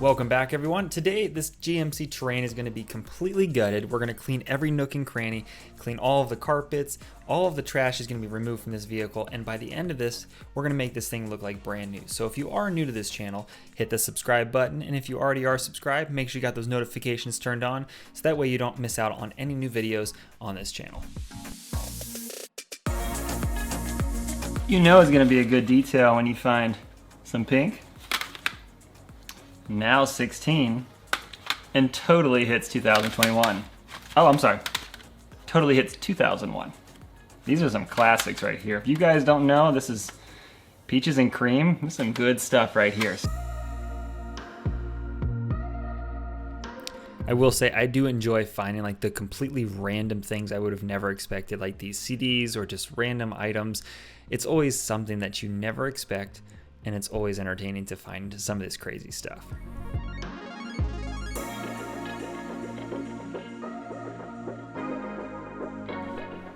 Welcome back, everyone. Today, this GMC Terrain is going to be completely gutted. We're going to clean every nook and cranny, clean all of the carpets, all of the trash is going to be removed from this vehicle, and by the end of this, we're going to make this thing look like brand new. So if you are new to this channel, hit the subscribe button, and if you already are subscribed, make sure you got those notifications turned on, so that way you don't miss out on any new videos on this channel. You know it's going to be a good detail when you find some pink. Now 16 and totally hits 2021. Oh, I'm sorry. Totally hits 2001. These are some classics right here. If you guys don't know, this is Peaches and Cream. This is some good stuff right here. I will say I do enjoy finding like the completely random things I would have never expected, like these CDs or just random items. It's always something that you never expect, and it's always entertaining to find some of this crazy stuff.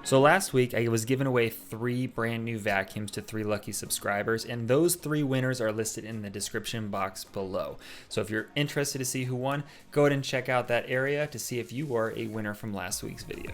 So last week I was giving away 3 brand new vacuums to 3 lucky subscribers, and those 3 winners are listed in the description box below. So if you're interested to see who won, go ahead and check out that area to see if you were a winner from last week's video.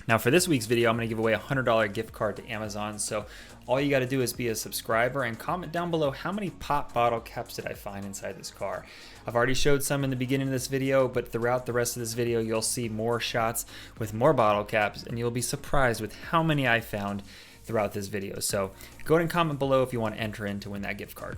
Now for this week's video, I'm going to give away a $100 gift card to Amazon. So all you got to do is be a subscriber and comment down below how many pop bottle caps did I find inside this car. I've already showed some in the beginning of this video, but throughout the rest of this video, you'll see more shots with more bottle caps, and you'll be surprised with how many I found throughout this video. So go ahead and comment below if you want to enter in to win that gift card.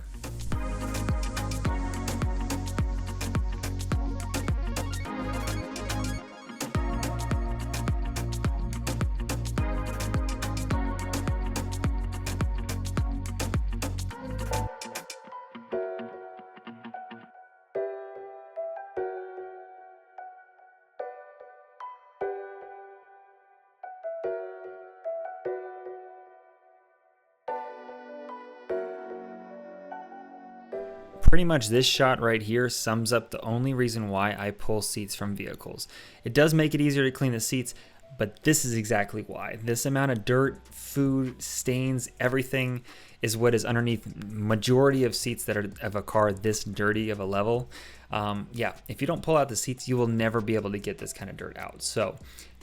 Pretty much this shot right here sums up the only reason why I pull seats from vehicles. It does make it easier to clean the seats, but this is exactly why. This amount of dirt, food, stains, everything is what is underneath majority of seats that are of a car this dirty of a level. Yeah, if you don't pull out the seats, you will never be able to get this kind of dirt out. So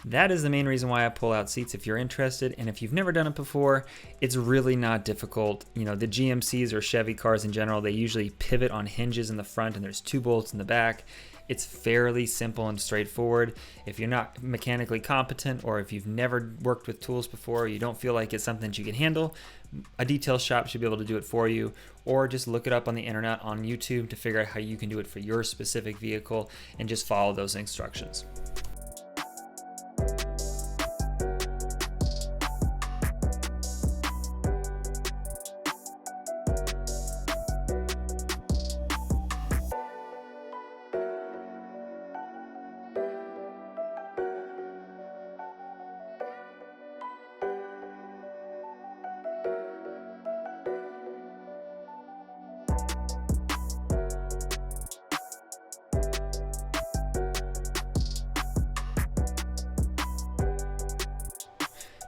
that is the main reason why I pull out seats if you're interested. And if you've never done it before, it's really not difficult. You know, the GMCs or Chevy cars in general, they usually pivot on hinges in the front and there's 2 bolts in the back. It's fairly simple and straightforward. If you're not mechanically competent, or if you've never worked with tools before, you don't feel like it's something that you can handle, a detail shop should be able to do it for you, or just look it up on the internet on YouTube to figure out how you can do it for your specific vehicle and just follow those instructions.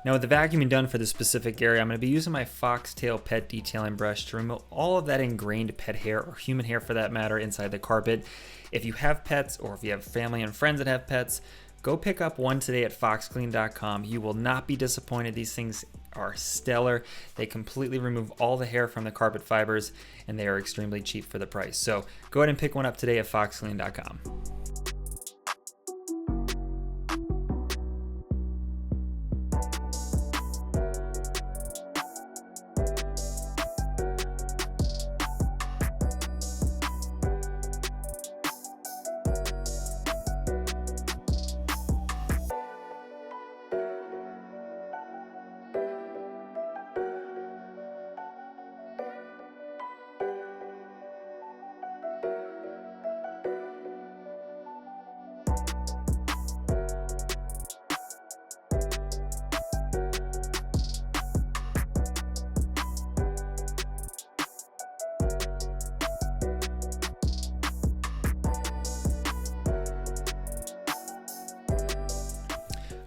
Now with the vacuuming done for this specific area, I'm going to be using my foxtail pet detailing brush to remove all of that ingrained pet hair, or human hair for that matter, inside the carpet. If you have pets, or if you have family and friends that have pets, go pick up one today at foxclean.com. You will not be disappointed. These things are stellar. They completely remove all the hair from the carpet fibers, and they are extremely cheap for the price. So go ahead and pick one up today at foxclean.com.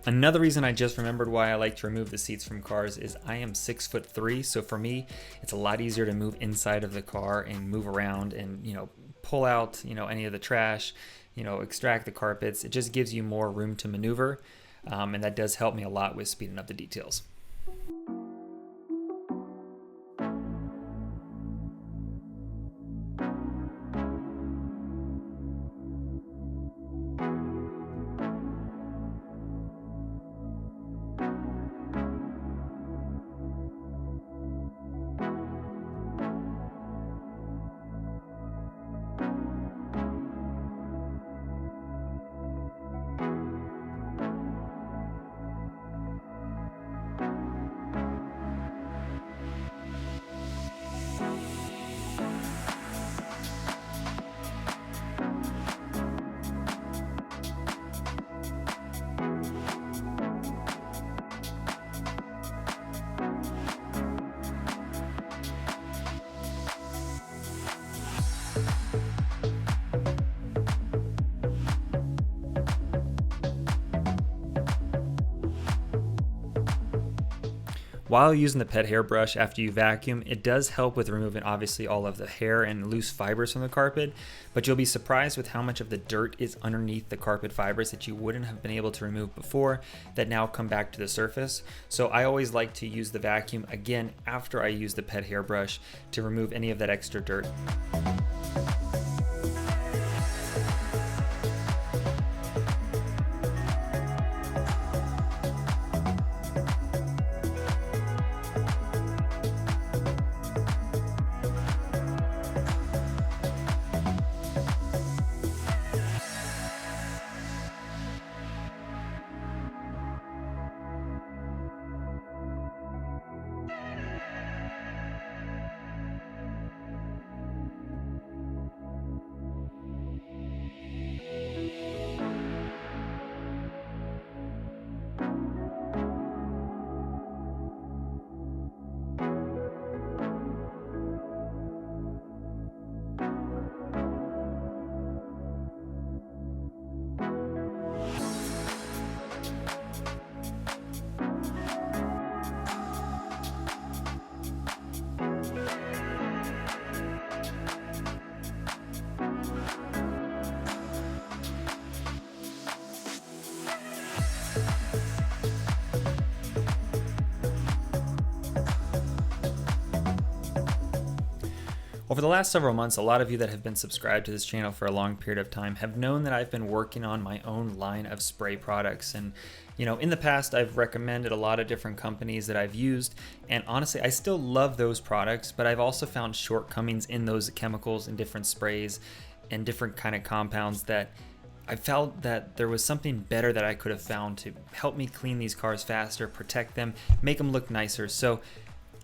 Another reason I just remembered why I like to remove the seats from cars is I am 6'3", so for me, it's a lot easier to move inside of the car and move around and, pull out, any of the trash, extract the carpets. It just gives you more room to maneuver, and that does help me a lot with speeding up the details. While using the pet hairbrush after you vacuum, it does help with removing obviously all of the hair and loose fibers from the carpet, but you'll be surprised with how much of the dirt is underneath the carpet fibers that you wouldn't have been able to remove before that now come back to the surface. So I always like to use the vacuum again after I use the pet hairbrush to remove any of that extra dirt. Over the last several months, a lot of you that have been subscribed to this channel for a long period of time have known that I've been working on my own line of spray products. And, in the past, I've recommended a lot of different companies that I've used. And honestly, I still love those products, but I've also found shortcomings in those chemicals and different sprays and different kind of compounds that I felt that there was something better that I could have found to help me clean these cars faster, protect them, make them look nicer. So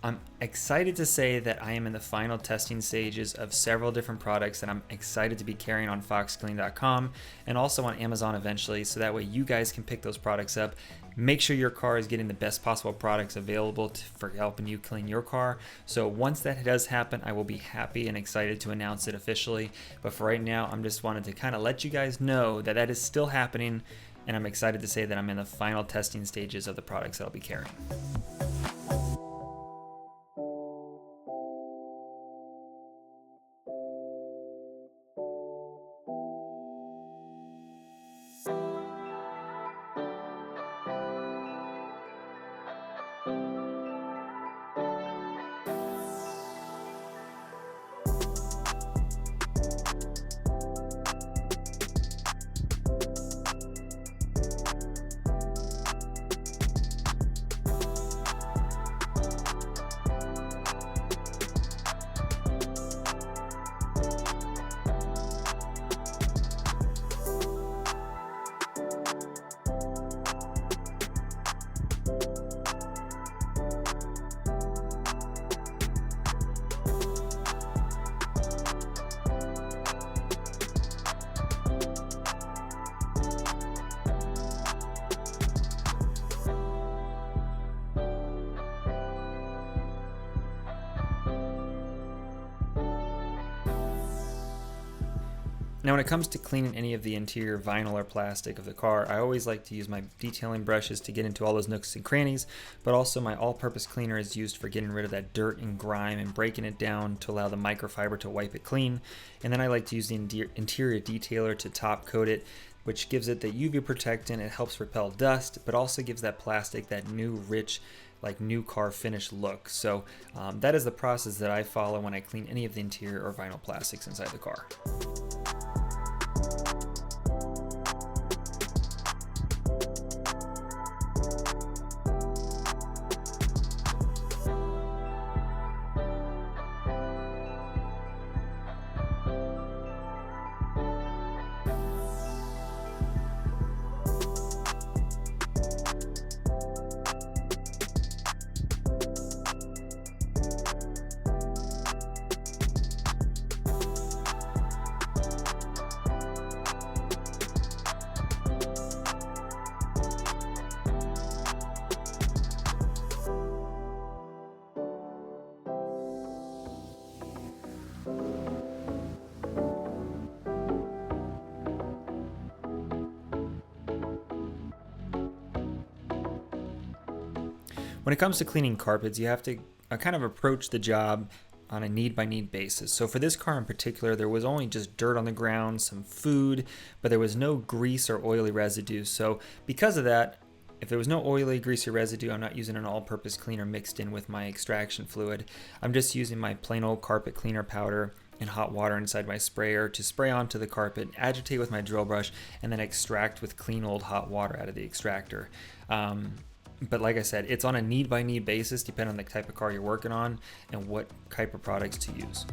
I'm excited to say that I am in the final testing stages of several different products that I'm excited to be carrying on foxclean.com and also on Amazon eventually, so that way you guys can pick those products up. Make sure your car is getting the best possible products available for helping you clean your car. So once that does happen, I will be happy and excited to announce it officially. But for right now, I'm just wanted to kind of let you guys know that that is still happening, and I'm excited to say that I'm in the final testing stages of the products that I'll be carrying. Now when it comes to cleaning any of the interior vinyl or plastic of the car, I always like to use my detailing brushes to get into all those nooks and crannies, but also my all-purpose cleaner is used for getting rid of that dirt and grime and breaking it down to allow the microfiber to wipe it clean. And then I like to use the interior detailer to top coat it, which gives it the UV protectant. It helps repel dust, but also gives that plastic that new, rich, like new car finish look. So that is the process that I follow when I clean any of the interior or vinyl plastics inside the car. When it comes to cleaning carpets, you have to kind of approach the job on a need-by-need basis. So for this car in particular, there was only just dirt on the ground, some food, but there was no grease or oily residue. So because of that, if there was no oily, greasy residue, I'm not using an all-purpose cleaner mixed in with my extraction fluid. I'm just using my plain old carpet cleaner powder and hot water inside my sprayer to spray onto the carpet, agitate with my drill brush, and then extract with clean old hot water out of the extractor. But like I said, it's on a need-by-need basis, depending on the type of car you're working on and what type of products to use.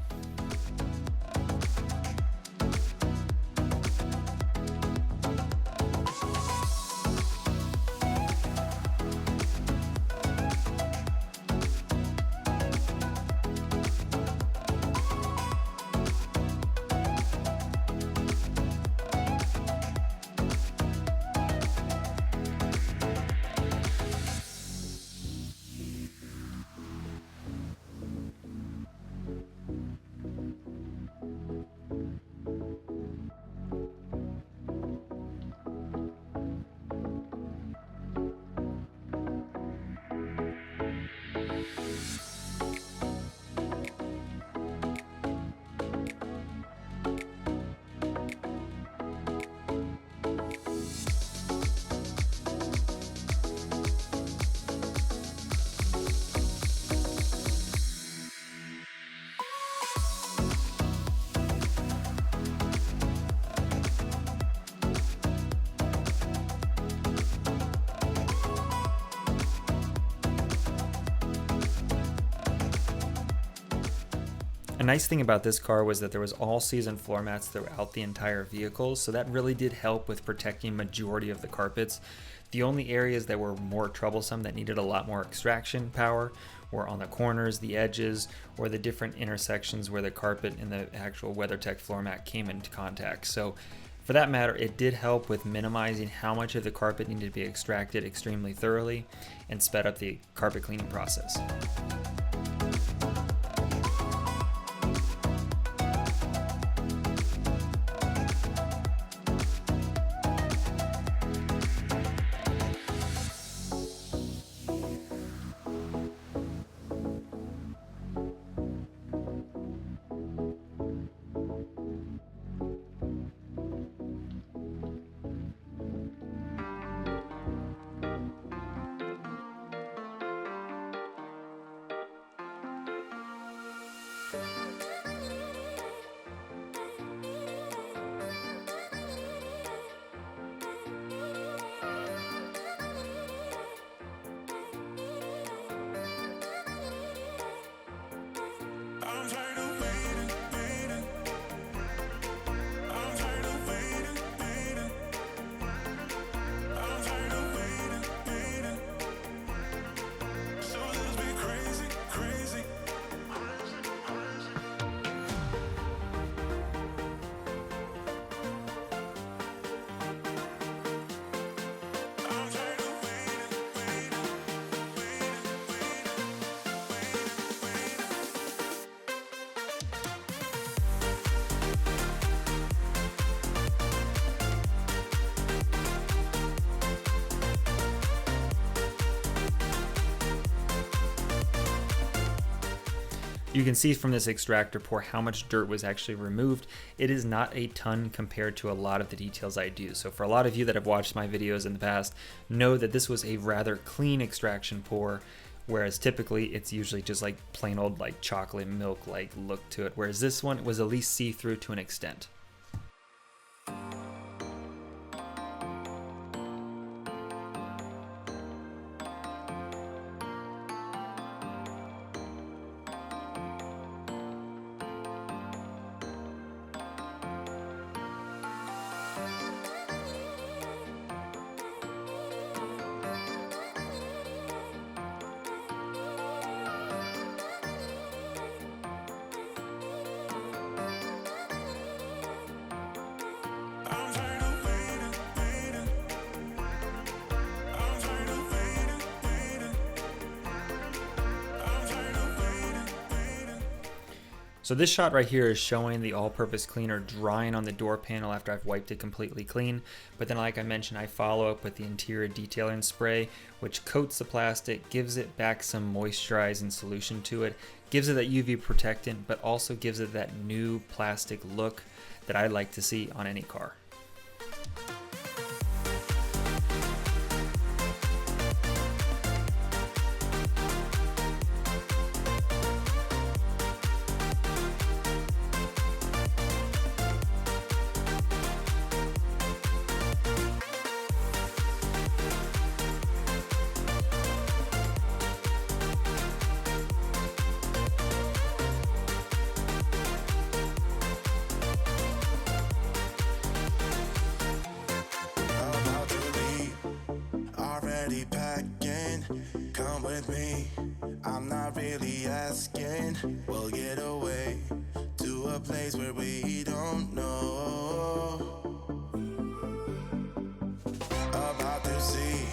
A nice thing about this car was that there was all-season floor mats throughout the entire vehicle, so that really did help with protecting majority of the carpets. The only areas that were more troublesome, that needed a lot more extraction power, were on the corners, the edges, or the different intersections where the carpet and the actual WeatherTech floor mat came into contact. So for that matter, it did help with minimizing how much of the carpet needed to be extracted extremely thoroughly and sped up the carpet cleaning process. You can see from this extractor pour how much dirt was actually removed. It is not a ton compared to a lot of the details I do. So for a lot of you that have watched my videos in the past, know that this was a rather clean extraction pour, whereas typically it's usually just like plain old like chocolate milk like look to it, whereas this one was at least see-through to an extent. So this shot right here is showing the all-purpose cleaner drying on the door panel after I've wiped it completely clean. But then like I mentioned, I follow up with the interior detailing spray, which coats the plastic, gives it back some moisturizing solution to it, gives it that UV protectant, but also gives it that new plastic look that I like to see on any car. Come with me, I'm not really asking. We'll get away to a place where we don't know. About to see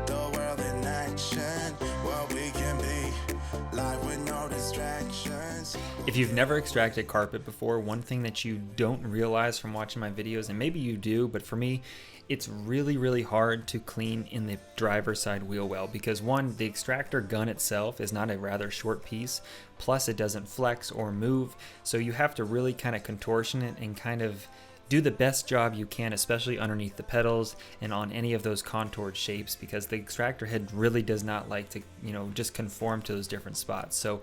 the world in action, what we can be, life with no distractions. If you've never extracted carpet before, one thing that you don't realize from watching my videos, and maybe you do, but for me, it's really hard to clean in the driver's side wheel well because one, the extractor gun itself is not a rather short piece, plus it doesn't flex or move, so you have to really kind of contortion it and kind of do the best job you can, especially underneath the pedals and on any of those contoured shapes, because the extractor head really does not like to, just conform to those different spots. So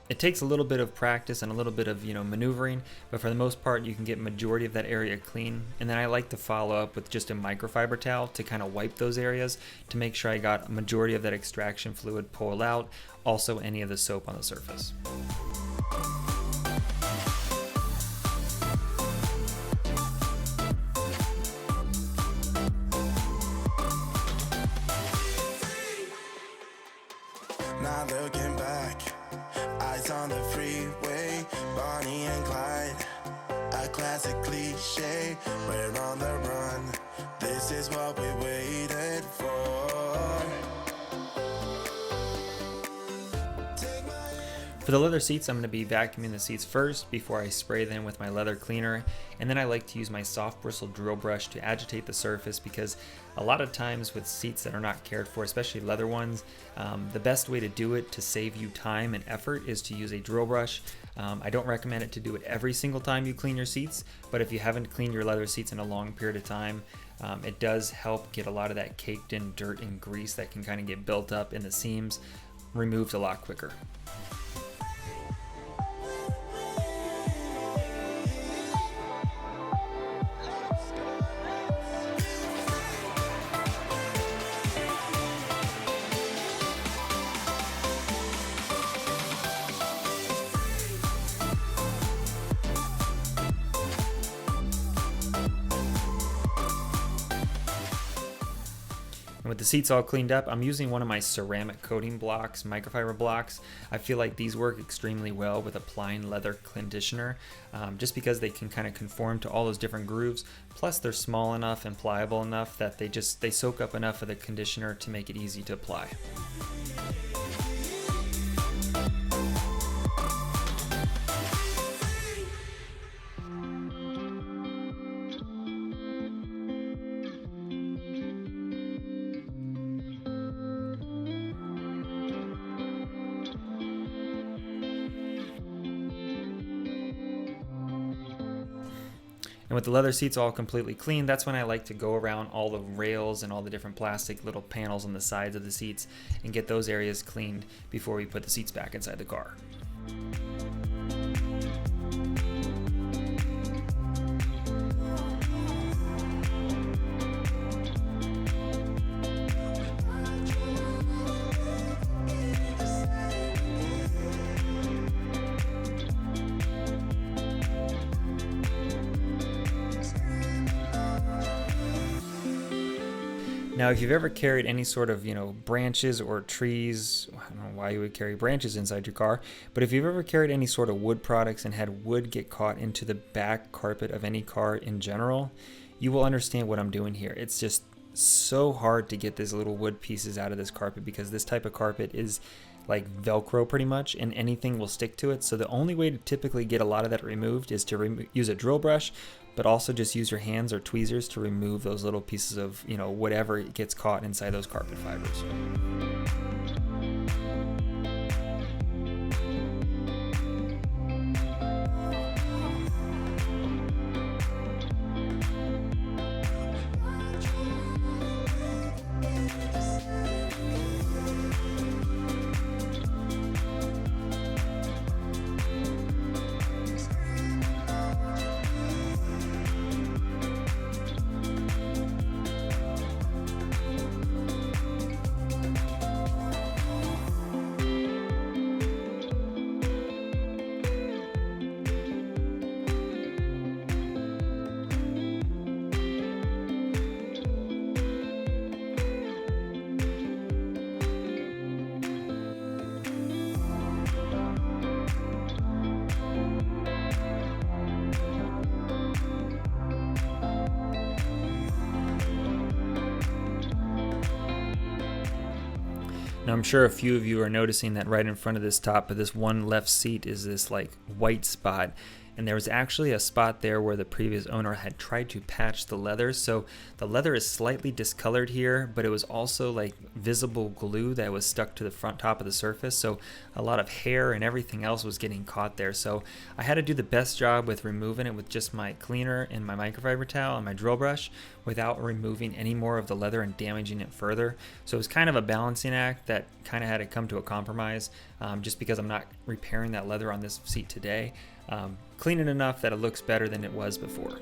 it takes a little bit of practice and a little bit of, maneuvering, but for the most part, you can get majority of that area clean. And then I like to follow up with just a microfiber towel to kind of wipe those areas to make sure I got a majority of that extraction fluid pulled out, also any of the soap on the surface. Now looking back, eyes on the freeway, Bonnie and Clyde, a classic cliche. We're on the run, this is what we waited for. For the leather seats, I'm going to be vacuuming the seats first before I spray them with my leather cleaner, and then I like to use my soft bristle drill brush to agitate the surface, because a lot of times with seats that are not cared for, especially leather ones, the best way to do it to save you time and effort is to use a drill brush. I don't recommend it to do it every single time you clean your seats, but if you haven't cleaned your leather seats in a long period of time, it does help get a lot of that caked in dirt and grease that can kind of get built up in the seams removed a lot quicker. And with the seats all cleaned up, I'm using one of my ceramic coating blocks, microfiber blocks. I feel like these work extremely well with applying leather conditioner, just because they can kind of conform to all those different grooves. Plus they're small enough and pliable enough that they soak up enough of the conditioner to make it easy to apply. And with the leather seats all completely clean, that's when I like to go around all the rails and all the different plastic little panels on the sides of the seats and get those areas cleaned before we put the seats back inside the car. Now, if you've ever carried any sort of, branches or trees, I don't know why you would carry branches inside your car, but if you've ever carried any sort of wood products and had wood get caught into the back carpet of any car in general, you will understand what I'm doing here. It's just so hard to get these little wood pieces out of this carpet because this type of carpet is like Velcro pretty much, and anything will stick to it. So the only way to typically get a lot of that removed is to use a drill brush, but also just use your hands or tweezers to remove those little pieces of, whatever gets caught inside those carpet fibers. Now I'm sure a few of you are noticing that right in front of this top of this one left seat is this like white spot, and there was actually a spot there where the previous owner had tried to patch the leather. So the leather is slightly discolored here, but it was also like visible glue that was stuck to the front top of the surface. So a lot of hair and everything else was getting caught there. So I had to do the best job with removing it with just my cleaner and my microfiber towel and my drill brush without removing any more of the leather and damaging it further. So it was kind of a balancing act that kind of had to come to a compromise, just because I'm not repairing that leather on this seat today. Clean it enough that it looks better than it was before.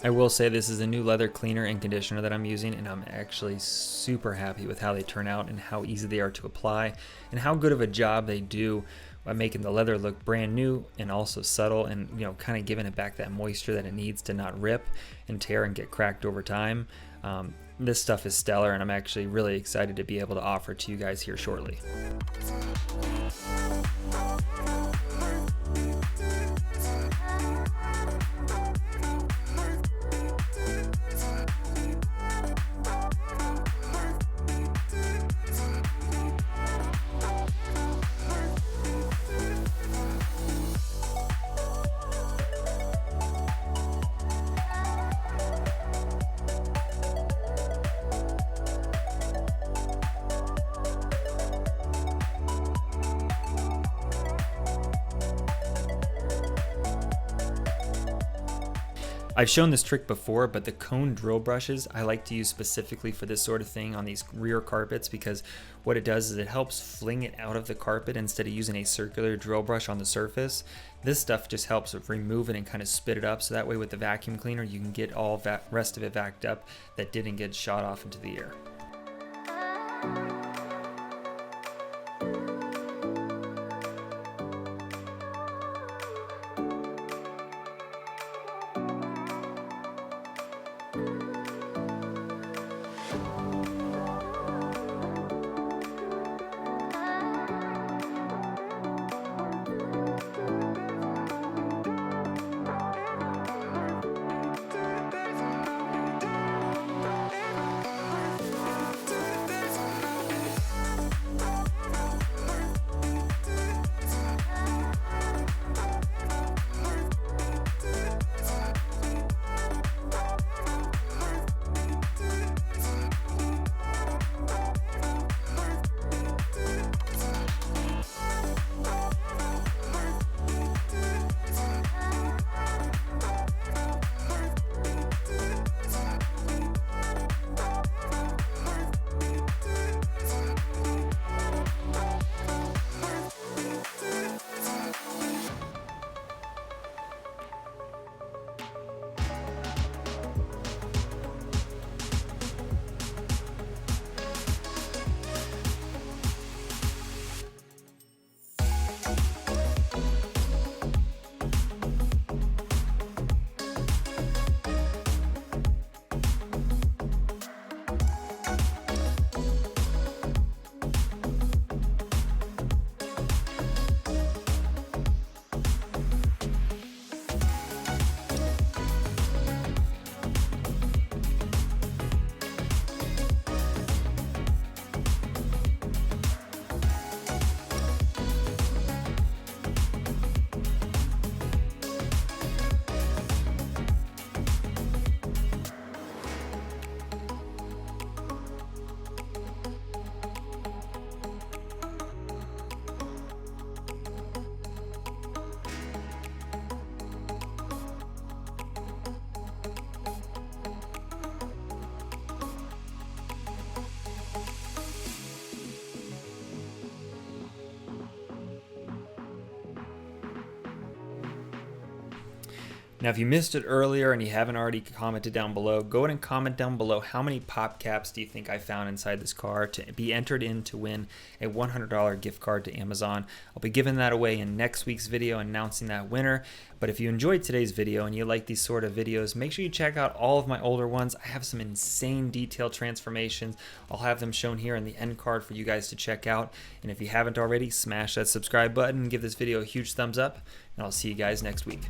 I will say this is a new leather cleaner and conditioner that I'm using, and I'm actually super happy with how they turn out and how easy they are to apply and how good of a job they do by making the leather look brand new and also subtle, and kind of giving it back that moisture that it needs to not rip and tear and get cracked over time. This stuff is stellar, and I'm actually really excited to be able to offer it to you guys here shortly. I've shown this trick before, but the cone drill brushes I like to use specifically for this sort of thing on these rear carpets, because what it does is it helps fling it out of the carpet instead of using a circular drill brush on the surface. This stuff just helps remove it and kind of spit it up, so that way with the vacuum cleaner you can get all that rest of it vacuumed up that didn't get shot off into the air. Now, if you missed it earlier and you haven't already commented down below, go ahead and comment down below how many pop caps do you think I found inside this car to be entered in to win a $100 gift card to Amazon. I'll be giving that away in next week's video, announcing that winner. But if you enjoyed today's video and you like these sort of videos, make sure you check out all of my older ones. I have some insane detail transformations. I'll have them shown here in the end card for you guys to check out. And if you haven't already, smash that subscribe button, give this video a huge thumbs up, and I'll see you guys next week.